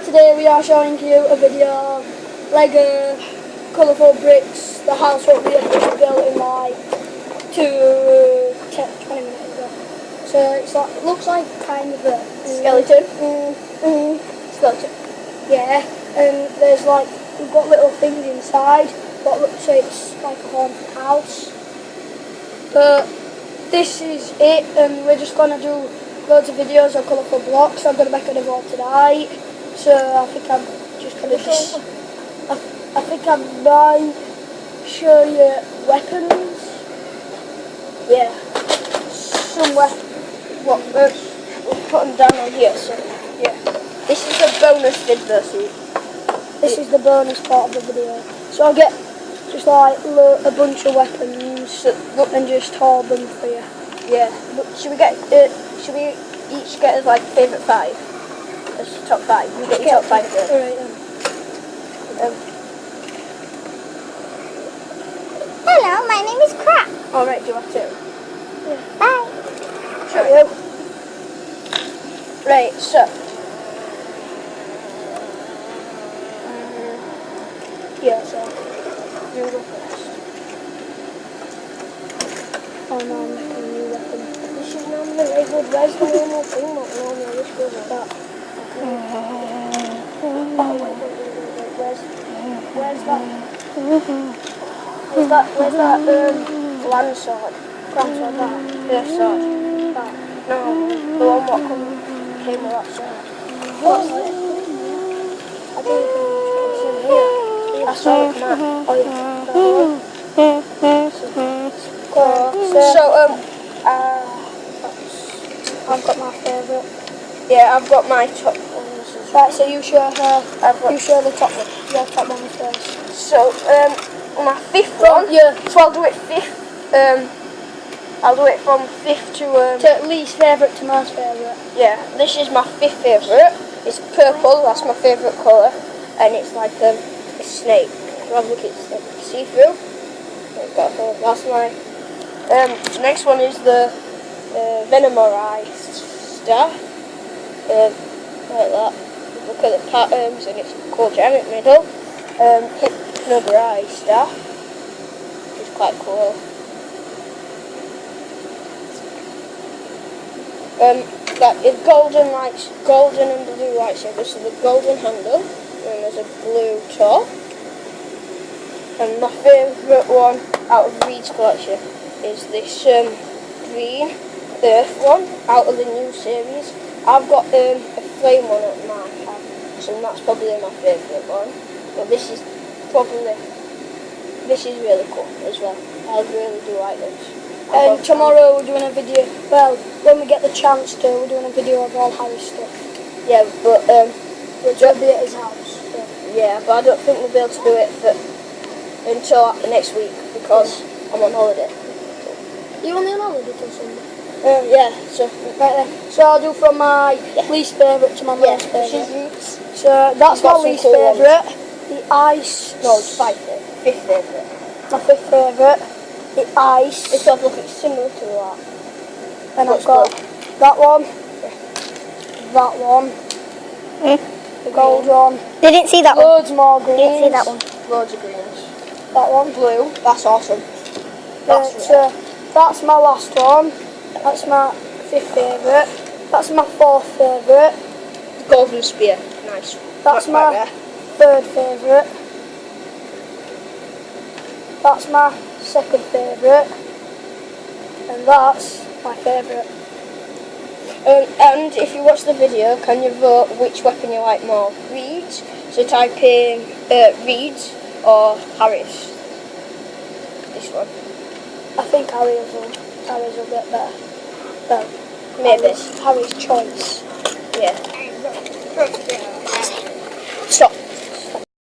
today we are showing you a video of Lego colourful bricks, the house what we have built in like 20 minutes ago. So it's like, it looks like kind of a Skeleton. Skeleton. Yeah, and there's like, we've got little things inside, but looks like it's like a haunted house. But this is it, and we're just going to do loads of videos of colourful blocks. I'm going to make a devote tonight, so I think I'm just going to I think I might show you weapons. Yeah. Some weapons. What? We'll put them down on here. So yeah. This is the bonus vid version. This is the bonus part of the video. So I'll get just like a bunch of weapons and just hold them for you. Yeah. But should we get? Should we each get like favourite 5? As top 5. You get your top 5 first. Alright then. Hello, my name is Crap. Alright, do you have to? Yeah. Bye. Show you. Right, so. Yeah, so you go first. Oh no, I'm making a new weapon. This is normally very good. Where's the normal thing? Not normally. This goes like that. Oh wait. Where's that? Where's that land sword? Grand sword, that? Yeah, sword. That. No, the one what came with that sword. What's this? I don't think it's in here. I saw it come out. Oh yeah, So, I've got my favourite. yeah, I've got my top ones. Right, so you show her. I've got. You show the top one. Your top one first. So, my 5th one. Yeah. So I'll do it 5th. I'll do it from 5th to To least favourite to most favourite. yeah. This is my 5th favourite. It's purple. That's my favourite colour, and it's like a snake. Have a look, it's see through. That's my. Next one is the Venomorized star. Like that. Look at the patterns, and it's called gem in the middle. Hypnogerized star, which is quite cool. That is golden lights, golden and blue lightsaber. So the golden handle, and there's a blue top. And my favourite one out of Reed's collection is this green Earth one out of the new series. I've got a flame one at my house, so that's probably my favourite one. But this is really cool as well. I really do like this. And tomorrow we're doing a video, well, when we get the chance to, we're doing a video of all Harry's stuff. Yeah, but Which will be at his house. So. yeah, but I don't think we'll be able to do it until next week because I'm on holiday. You only on holiday till Sunday? Yeah, so Right then. So I'll do from my least favourite to my most favourite. So that's my least favourite. The ice. No, it's 5th favourite. My 5th favourite. The ice. It's got look, it's similar to that. And What's I've got that one. That one. The gold one. Didn't see that one. Loads more greens. Didn't see that one. Loads of greens. That one. Blue. That's awesome. So that's my last one. That's my 5th favourite. That's my 4th favourite. Golden spear. Nice. That's my 3rd favourite. That's my 2nd favourite. And that's my favourite. And if you watch the video, can you vote which weapon you like more? Reed's. So type in Reed's or Harry's. This one. I think Harry's will get better. Well, Maybe. Harry's choice. Yeah. Stop.